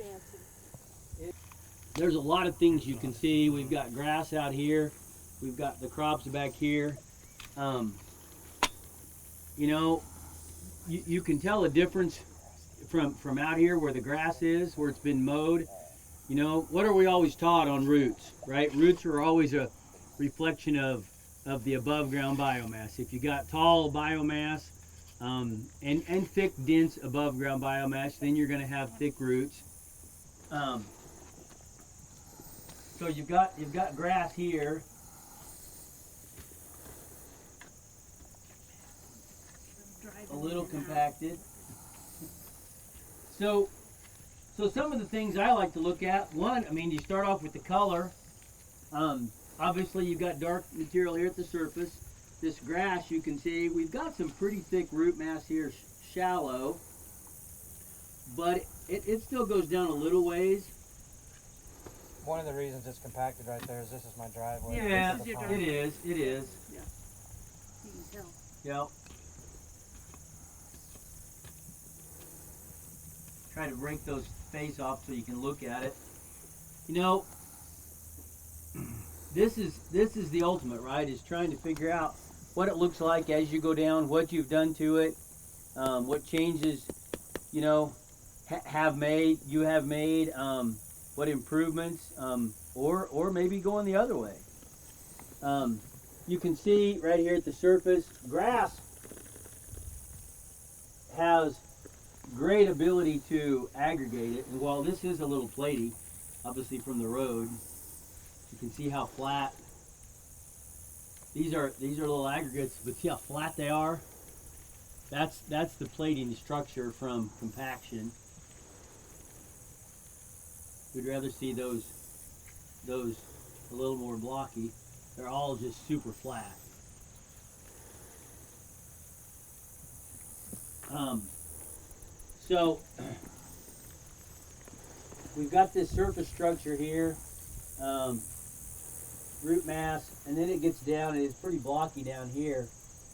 fancy. There's a lot of things you can see. We've got grass out here. We've got the crops back here. You know, you can tell a difference from out here where the grass is, where it's been mowed. You know, what are we always taught on roots, right? Roots are always a reflection of the above ground biomass. If you got tall biomass and thick, dense above ground biomass, then you're going to have thick roots. So you've got grass here. A little compacted. So some of the things I like to look at, one, I mean, you start off with the color. Obviously you've got dark material here at the surface. This grass, you can see, we've got some pretty thick root mass here, shallow, but it still goes down a little ways. One of the reasons it's compacted right there is this is my driveway. Yeah, This is the it is. Yeah. You can tell. Yep. Try to break those face off so you can look at it. You know, this is the ultimate, right? Is trying to figure out what it looks like as you go down, what you've done to it, what changes, you know, you have made, what improvements, or maybe going the other way. You can see right here at the surface, grass has great ability to aggregate it, and while this is a little platy, obviously from the road, you can see how flat these are little aggregates, but see how flat they are. That's the plating structure from compaction. We'd rather see those a little more blocky. They're all just super flat. So we've got this surface structure here, root mass, and then it gets down and it's pretty blocky down here.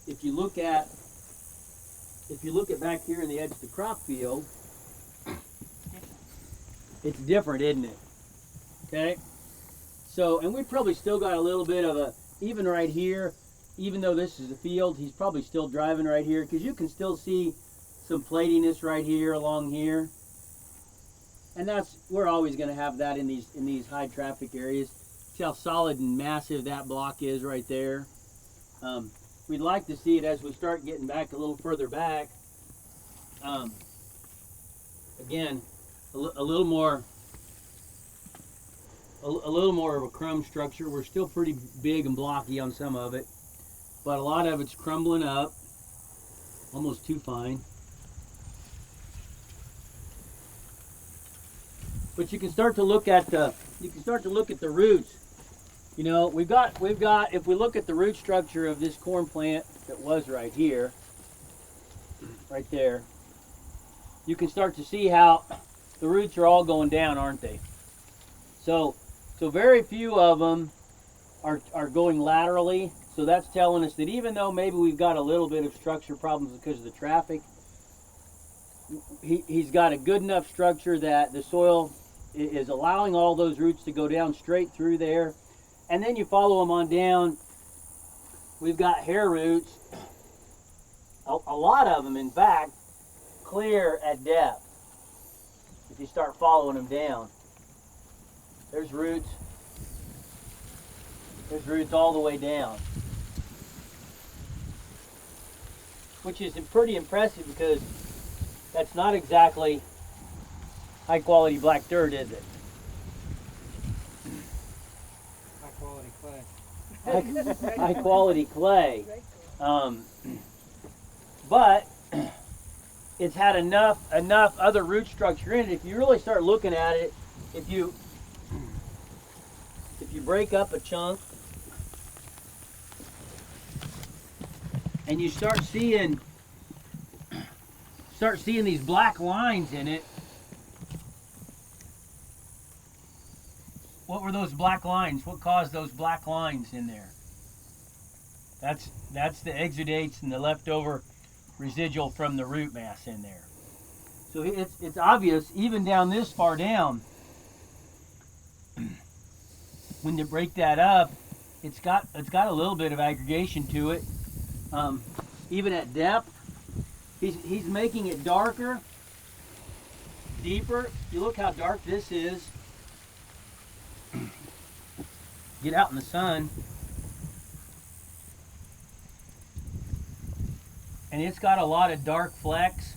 If you look at back here in the edge of the crop field, it's different, isn't it? Okay. So, and we've probably still got a little bit of a, even right here, even though this is a field, he's probably still driving right here, because you can still see some platiness right here along here, and we're always going to have that in these high traffic areas. See how solid and massive that block is right there. We'd like to see it as we start getting back a little further back. Again, a little more of a crumb structure. We're still pretty big and blocky on some of it, but a lot of it's crumbling up, almost too fine. But you can start to look at the roots. You know, we've got if we look at the root structure of this corn plant that was right here, right there, you can start to see how the roots are all going down, aren't they? So very few of them are going laterally. So that's telling us that even though maybe we've got a little bit of structure problems because of the traffic, he's got a good enough structure that the soil is allowing all those roots to go down straight through there. And then you follow them on down. We've got hair roots, a lot of them in fact, clear at depth. If you start following them down, there's roots all the way down, which is pretty impressive because that's not exactly high quality black dirt, is it? High quality clay. High quality clay. But it's had enough other root structure in it. If you really start looking at it, if you break up a chunk and you start seeing these black lines in it. What were those black lines? What caused those black lines in there? That's the exudates and the leftover residual from the root mass in there. So it's obvious even down this far down. When you break that up, it's got a little bit of aggregation to it. Even at depth, he's making it darker, deeper. You look how dark this is. Get out in the sun, and it's got a lot of dark flecks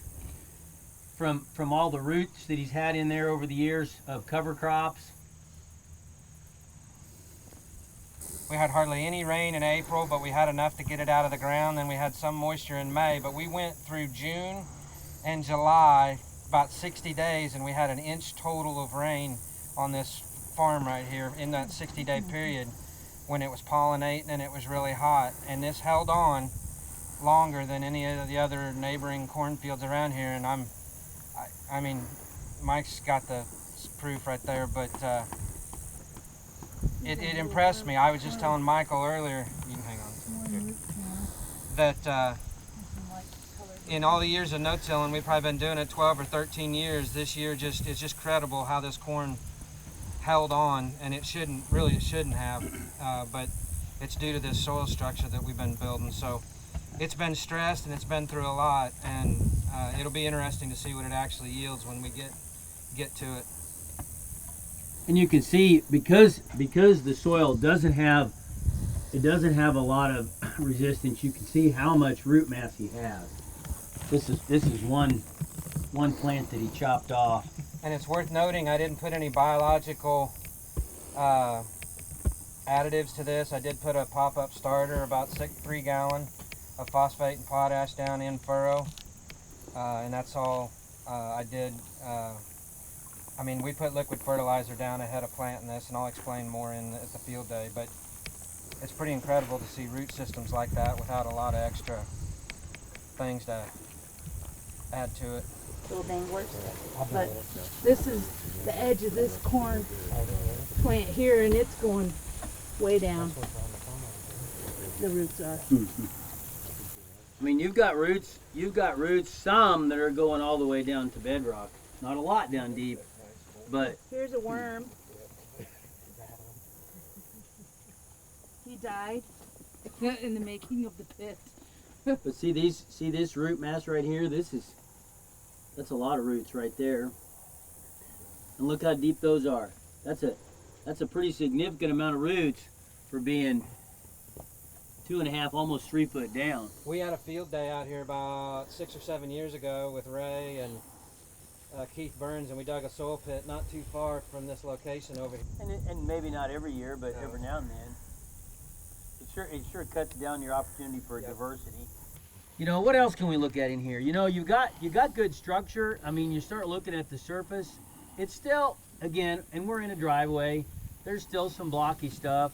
from all the roots that he's had in there over the years of cover crops. We had hardly any rain in April, but we had enough to get it out of the ground. Then we had some moisture in May, but we went through June and July, about 60 days, and we had 1 inch total of rain on this farm right here in that 60-day period when it was pollinating and it was really hot. And this held on longer than any of the other neighboring cornfields around here. And I mean, Mike's got the proof right there, but it impressed me. I was just telling Michael earlier, you can hang on, that in all the years of no-tilling, we've probably been doing it 12 or 13 years. This year it's just credible how this corn held on, and it shouldn't have, but it's due to this soil structure that we've been building. So it's been stressed and it's been through a lot, and it'll be interesting to see what it actually yields when we get to it. And you can see because the soil doesn't have a lot of resistance, you can see how much root mass he has. This is one plant that he chopped off. And it's worth noting, I didn't put any biological additives to this. I did put a pop-up starter, about 3 gallon of phosphate and potash down in furrow, and that's all I did. I mean, we put liquid fertilizer down ahead of planting this, and I'll explain more at the field day, but it's pretty incredible to see root systems like that without a lot of extra things to add to it. Little danglers. But this is the edge of this corn plant here, and it's going way down. The roots are. I mean, you've got roots, some that are going all the way down to bedrock. Not a lot down deep, but Here's a worm. He died in the making of the pit. but see this root mass right here. That's a lot of roots right there. And look how deep those are. That's a pretty significant amount of roots for being 2.5, almost 3 foot down. We had a field day out here about 6 or 7 years ago with Ray and Keith Burns, and we dug a soil pit not too far from this location over here. And maybe not every year, but every now and then. It sure cuts down your opportunity for diversity. You know, what else can we look at in here? You know, you got good structure. I mean, you start looking at the surface. It's still, again, and we're in a driveway, there's still some blocky stuff,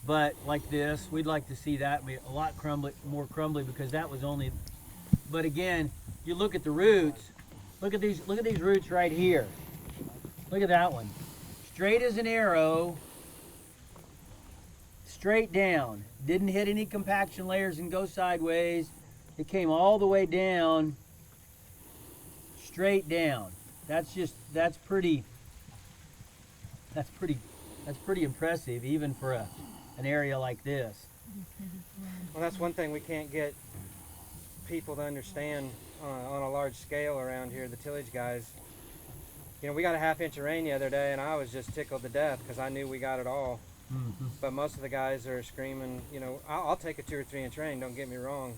but like this, we'd like to see that be a lot more crumbly, because that was only, but again, you look at the roots, look at these roots right here. Look at that one. Straight as an arrow, straight down. Didn't hit any compaction layers and go sideways. It came all the way down, straight down. That's pretty impressive, even for an area like this. Well, that's one thing we can't get people to understand on a large scale around here, the tillage guys. You know, we got a 1/2 inch of rain the other day, and I was just tickled to death because I knew we got it all. Mm-hmm. But most of the guys are screaming, you know, I'll take a 2 or 3 inch rain, don't get me wrong.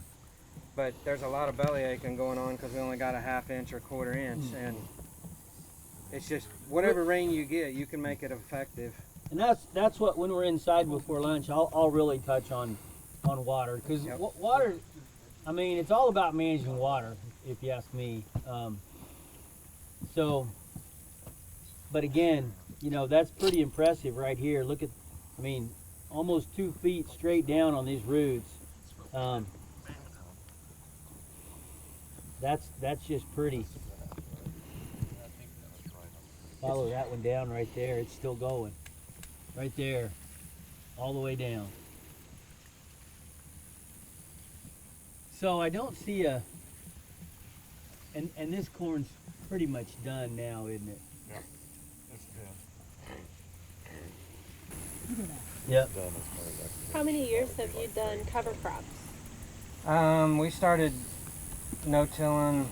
But there's a lot of belly aching going on because we only got a 1/2 inch or 1/4 inch. And it's just, whatever rain you get, you can make it effective. And that's what, when we're inside before lunch, I'll really touch on water, because water, I mean, it's all about managing water, if you ask me. But again, you know, that's pretty impressive right here. Look at, I mean, almost 2 feet straight down on these roots. That's just pretty. Follow that one down right there. It's still going. Right there. All the way down. So I don't see And this corn's pretty much done now, isn't it? Yeah, it's done. Yep. Done as far as I can. How many years have you done cover crops? We started no-tilling,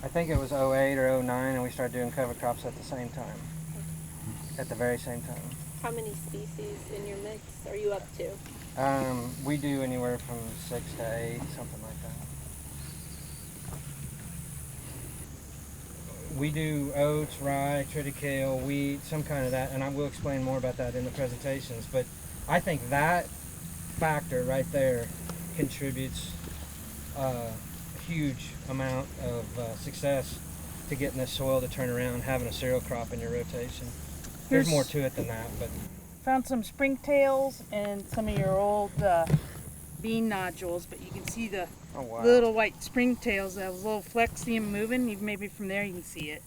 I think it was 08 or 09, and we started doing cover crops at the same time. At the very same time. How many species in your mix are you up to? We do anywhere from 6 to 8, something like that. We do oats, rye, triticale, wheat, some kind of that, and I will explain more about that in the presentations, but I think that factor right there contributes a huge amount of success to getting this soil to turn around, having a cereal crop in your rotation. There's more to it than that, but Found some springtails and some of your old bean nodules, but you can see the oh wow. little white springtails. That was a little flex, see them moving. Even maybe from there you can see it.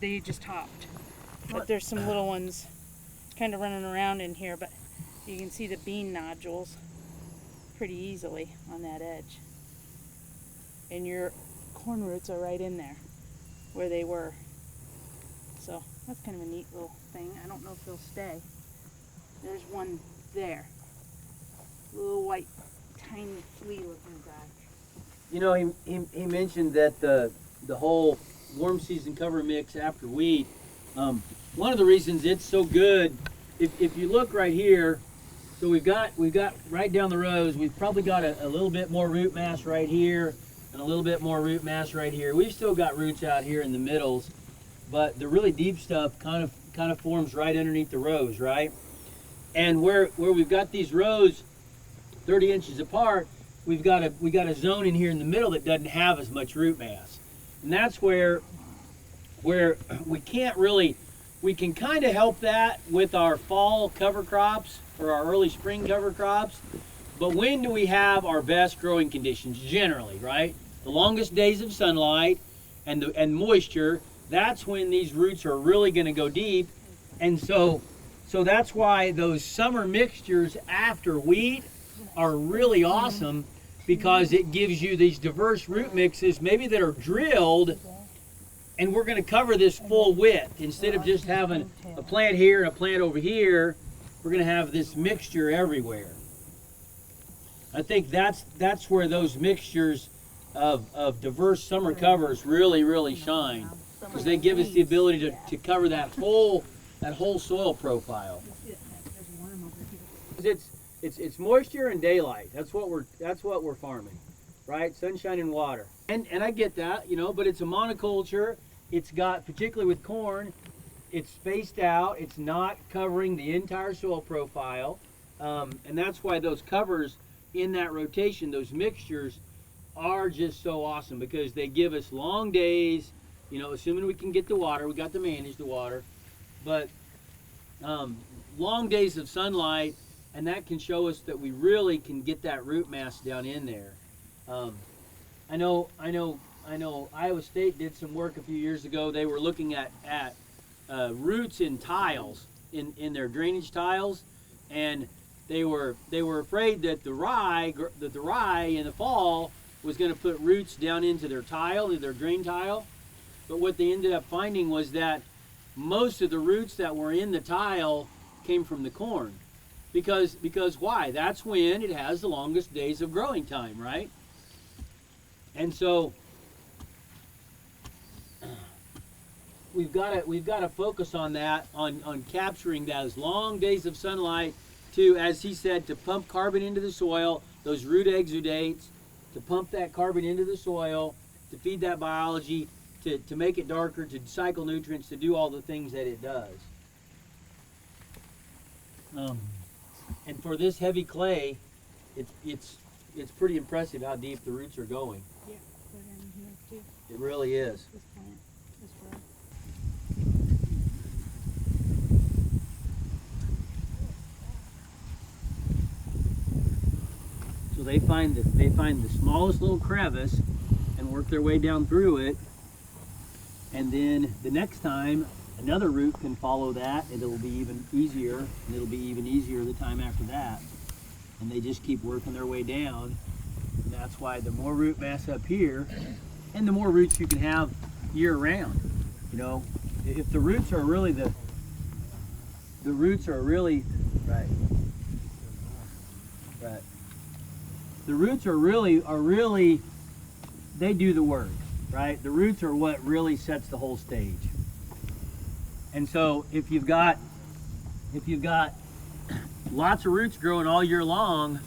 They just hopped. But there's some little ones kind of running around in here, but you can see the bean nodules pretty easily on that edge. And your corn roots are right in there where they were. So that's kind of a neat little thing. I don't know if they'll stay. There's one there. Little white, tiny flea looking guy. You know, he mentioned that the whole warm season cover mix after wheat. One of the reasons it's so good, if you look right here, so we've got right down the rows, we've probably got a little bit more root mass right here and a little bit more root mass right here. We've still got roots out here in the middles, but the really deep stuff kind of forms right underneath the rows, right? And where we've got these rows 30 inches apart, we got a zone in here in the middle that doesn't have as much root mass. And that's where we can't really, we can kind of help that with our fall cover crops or our early spring cover crops. But when do we have our best growing conditions? Generally, right? The longest days of sunlight and moisture, that's when these roots are really going to go deep. And so that's why those summer mixtures after wheat are really awesome, because it gives you these diverse root mixes, maybe that are drilled, and we're going to cover this full width. Instead of just having a plant here and a plant over here, we're going to have this mixture everywhere. I think that's where those mixtures of diverse summer covers really shine, because they give us the ability to cover that whole soil profile. It's moisture and daylight. That's what we're farming, right? Sunshine and water. And I get that, you know, but it's a monoculture. It's got, particularly with corn, it's spaced out. It's not covering the entire soil profile, and that's why those covers in that rotation, those mixtures, are just so awesome, because they give us long days. You know, assuming we can get the water, we got to manage the water, but long days of sunlight. And that can show us that we really can get that root mass down in there. I know Iowa State did some work a few years ago. They were looking at roots in tiles, in their drainage tiles, and they were afraid that the rye in the fall was going to put roots down into their tile, into their drain tile. But what they ended up finding was that most of the roots that were in the tile came from the corn. Because why? That's when it has the longest days of growing time, right? And so we've got to focus on that, on capturing those long days of sunlight to, as he said, to pump carbon into the soil, those root exudates, to pump that carbon into the soil, to feed that biology, to make it darker, to cycle nutrients, to do all the things that it does. And for this heavy clay, it's pretty impressive how deep the roots are going. Yeah, they're in here too. It really is. This plant, this row. So they find the smallest little crevice and work their way down through it, and then the next time another root can follow that, and it'll be even easier, and it'll be even easier the time after that. And they just keep working their way down. That's why the more root mass up here, and the more roots you can have year round. You know, if the roots are really the roots are really right. The roots are really they do the work, right? The roots are what really sets the whole stage. And so if you've got lots of roots growing all year long,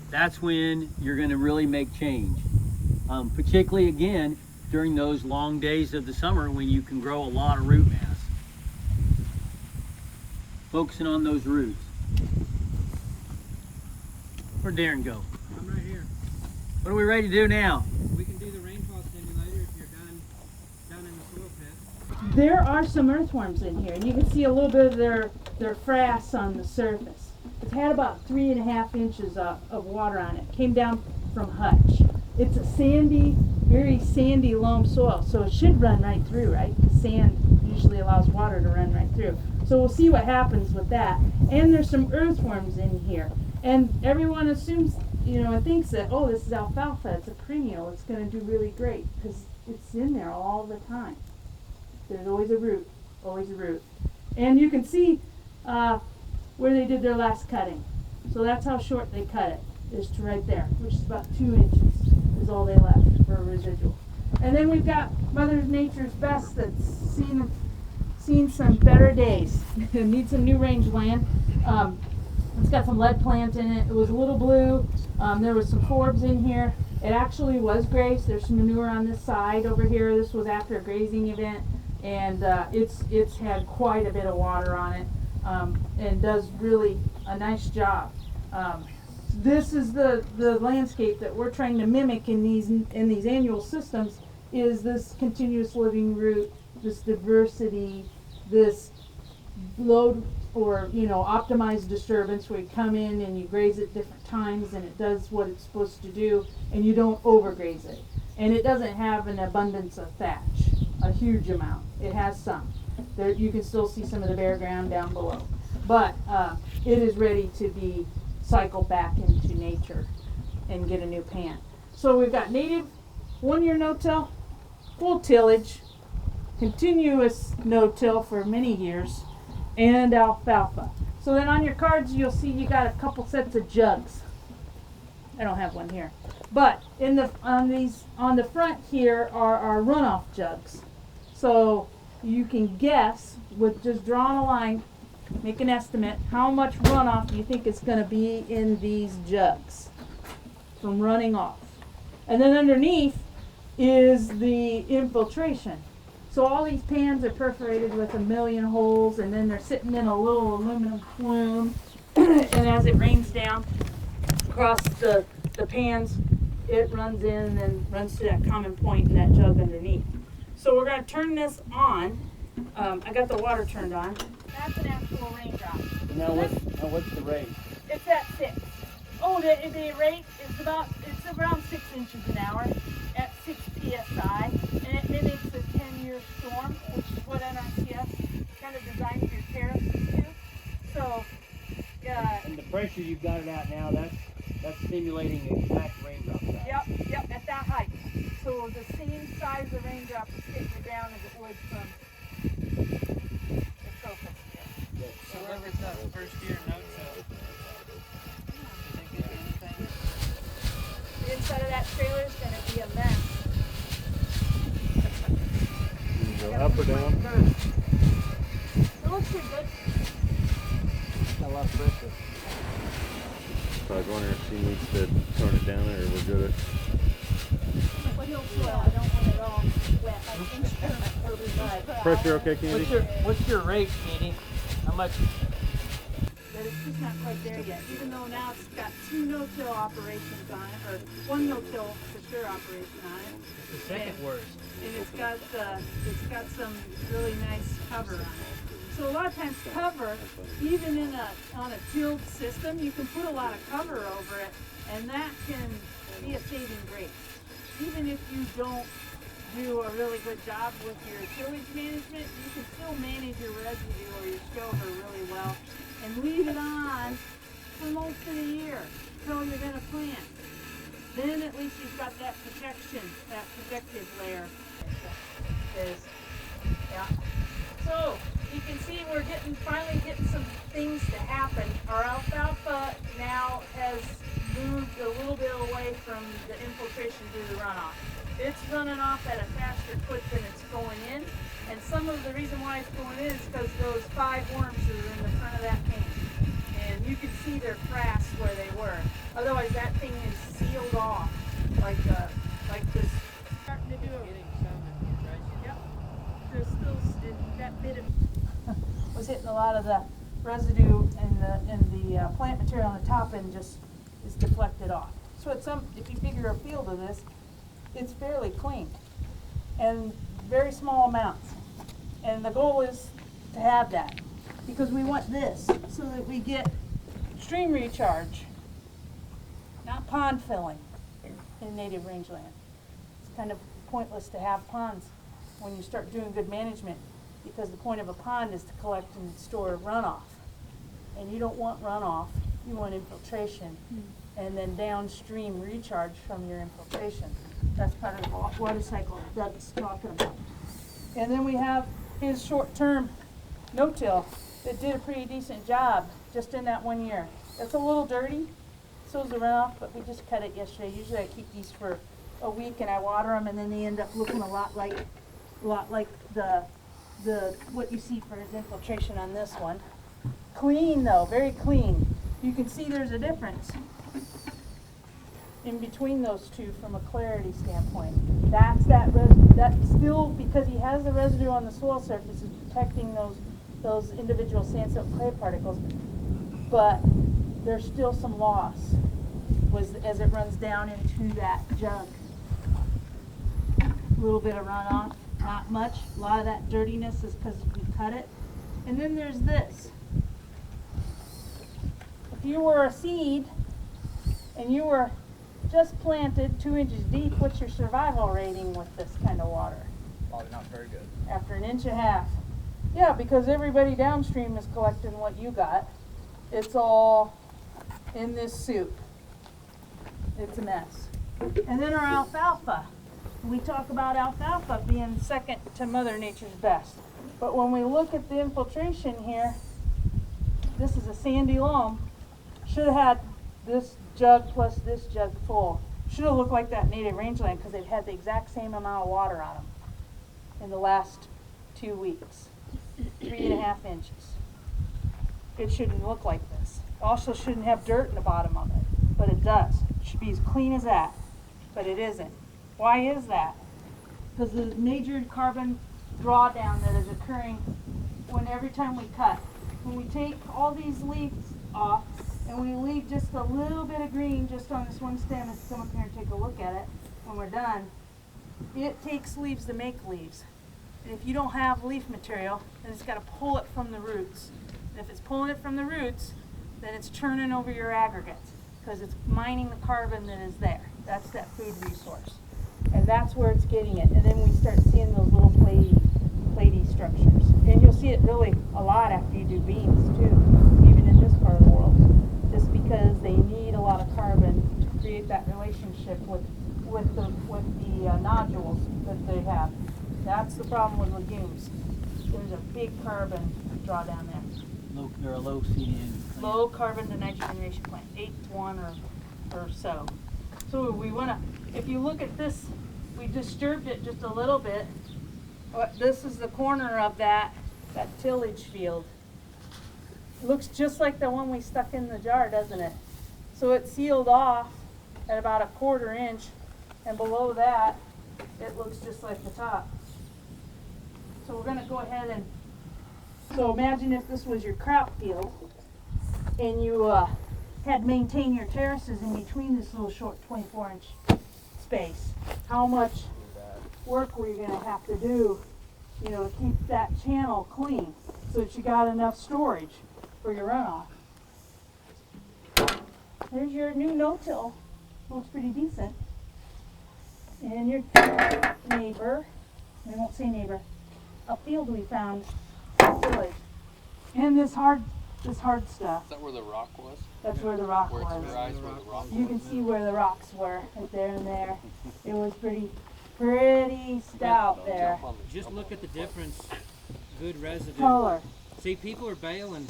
that's when you're going to really make change. Particularly again during those long days of the summer when you can grow a lot of root mass. Focusing on those roots. Where'd Darin go? I'm right here. What are we ready to do now? We can do the rainfall stimulator if you're down in the soil pit. There are some earthworms in here, and you can see a little bit of their frass on the surface. It's had about 3.5 inches of water on it. Came down from Hutch. It's a sandy, very sandy loam soil, so it should run right through, right? Because sand usually allows water to run right through. So we'll see what happens with that. And there's some earthworms in here. And everyone assumes, you know, and thinks that, oh, this is alfalfa, it's a perennial, it's going to do really great, because it's in there all the time. There's always a root, always a root. And you can see where they did their last cutting. So that's how short they cut it, is to right there, which is about 2 inches is all they left for a residual. And then we've got Mother Nature's best that's seen some better days. It needs some new rangeland. It's got some lead plant in it. It was a little blue. There was some forbs in here. It actually was grazed. There's some manure on this side over here. This was after a grazing event, and it's had quite a bit of water on it, and does really a nice job. This is the landscape that we're trying to mimic in these annual systems, is this continuous living root, this diversity, this load or, you know, optimized disturbance where you come in and you graze at different times and it does what it's supposed to do and you don't overgraze it. And it doesn't have an abundance of thatch, a huge amount. It has some. There, you can still see some of the bare ground down below. But it is ready to be cycled back into nature and get a new pan. So we've got native 1-year no-till, full tillage, continuous no-till for many years, and alfalfa. So then on your cards you'll see you got a couple sets of jugs. I don't have one here. But on the front here are our runoff jugs. So you can guess with just drawing a line, make an estimate, how much runoff you think is going to be in these jugs from running off. And then underneath is the infiltration. So all these pans are perforated with 1 million holes, and then they're sitting in a little aluminum plume. And as it rains down across the pans, it runs in and then runs to that common point in that jug underneath. So we're going to turn this on. I got the water turned on. That's an actual raindrop. Now what's the rate? It's at 6. Oh, the rate is it's around 6 inches an hour at 6 psi, and it mimics a 10-year storm, which is what NRCS kind of designed your terraces to. So, And the pressure you've got it at now, that's simulating the exact raindrop size. Yep, at that height. So the same size of raindrop is hitting the ground as it would from the crocus here. So what was that first year no-till? You think it's anything? The inside of that trailer is going to be a mess. You go up or down? It looks pretty good. Got a lot of pressure. So I was wondering if she needs to turn it down or we're good at. Well, he'll swell. I don't want it all wet. I think it'll be mud. Pressure okay, Candy? What's your rate, Candy? How much? But it's just not quite there yet. Even though now it's got 2 no-till operations on it, or 1 no-till for sure operation on it. The second worst. And it's got some really nice cover on it. So a lot of times cover, even on a tilled system, you can put a lot of cover over it, and that can be a saving grace. Even if you don't do a really good job with your tillage management, you can still manage your residue or your stover really well and leave it on for most of the year until you're going to plant. then at least you've got that protection, that protective layer. Yeah. So you can see we're finally getting some things to happen. Our alfalfa now has moved a little bit away from the infiltration due to runoff. It's running off at a faster clip than it's going in, and some of the reason why it's going in is because those 5 worms that are in the front of that tank. And you can see their frass where they were. Otherwise, that thing is sealed off like this. Starting to do it. Yep. There's still that bit of was hitting a lot of the residue in the plant material on the top end just is deflected off. So if you figure a field of this, it's fairly clean and very small amounts. And the goal is to have that because we want this so that we get stream recharge, not pond filling in native rangeland. It's kind of pointless to have ponds when you start doing good management because the point of a pond is to collect and store runoff. And you don't want runoff, you want infiltration and then downstream recharge from your infiltration. That's part of the water cycle Doug's talking about. And then we have his short-term no-till that did a pretty decent job just in that 1 year. It's a little dirty, so's the runoff, but we just cut it yesterday. Usually I keep these for a week and I water them and then they end up looking a lot like the what you see for his infiltration on this one. Clean though, very clean. You can see there's a difference in between those two from a clarity standpoint. That's that residue. That's still because he has the residue on the soil surface is protecting those individual sand silt clay particles, but there's still some loss as it runs down into that jug. A little bit of runoff, not much. A lot of that dirtiness is because we cut it. And then there's this. If you were a seed and you were just planted 2 inches deep, what's your survival rating with this kind of water? Probably not very good. After 1.5 inches. Yeah, because everybody downstream is collecting what you got. It's all in this soup. It's a mess. And then our alfalfa. We talk about alfalfa being second to Mother Nature's best. But when we look at the infiltration here, this is a sandy loam. Should have had this jug plus this jug full. Should have looked like that native rangeland because they've had the exact same amount of water on them in the last 2 weeks. 3.5 inches. It shouldn't look like this. Also shouldn't have dirt in the bottom of it, but it does. It should be as clean as that, but it isn't. Why is that? Because the major carbon drawdown that is occurring when every time we cut. When we take all these leaves off and we leave just a little bit of green just on this one stem and come up here and take a look at it when we're done, it takes leaves to make leaves. And if you don't have leaf material, then it's got to pull it from the roots. And if it's pulling it from the roots, then it's turning over your aggregates because it's mining the carbon that is there. That's that food resource. And that's where it's getting it. And then we start seeing those little platey structures. And you'll see it really a lot after you do beans too, even in this part of the world. Just because they need a lot of carbon to create that relationship with the nodules that they have. That's the problem with legumes. There's a big carbon drawdown there. They're a low CDN. Low carbon to nitrogen ratio plant, 8:1 or so. So we want to, if you look at this, we disturbed it just a little bit. This is the corner of that tillage field. It looks just like the one we stuck in the jar, doesn't it? So it's sealed off at about 1/4 inch, and below that, it looks just like the top. So we're going to go ahead and, so imagine if this was your crop field, and you had maintained your terraces in between this little short 24-inch space. How much work were you going to have to do, to keep that channel clean so that you got enough storage for your runoff? There's your new no-till. Looks pretty decent. And your neighbor, we won't say neighbor, a field we found in the village. And this hard this hard stuff. Is that where the rock was? That's where the rock Where it's was. dry is where the rock You was? can see where the rocks were, right there and there. It was pretty stout there. Just look at the difference. Good residue. Color. See, people are bailing.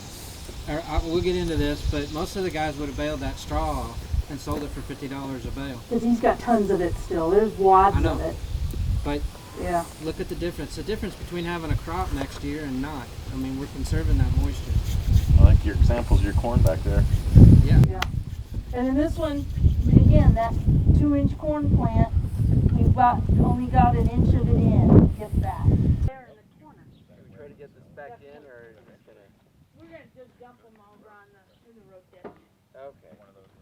We'll get into this, but most of the guys would have bailed that straw off and sold it for $50 a bale. Because he's got tons of it still. There's wads I know. of it. But Yeah. look at the difference. The difference between having a crop next year and not. I mean, we're conserving that moisture. I think your example's your corn back there. Yeah. Yeah. And then this one, again, that 2-inch corn plant, we've only got an inch of it in. Get that. There in the corner. Should we try to get this back in, or just gonna? We're gonna just dump them over in the road ditch. Okay.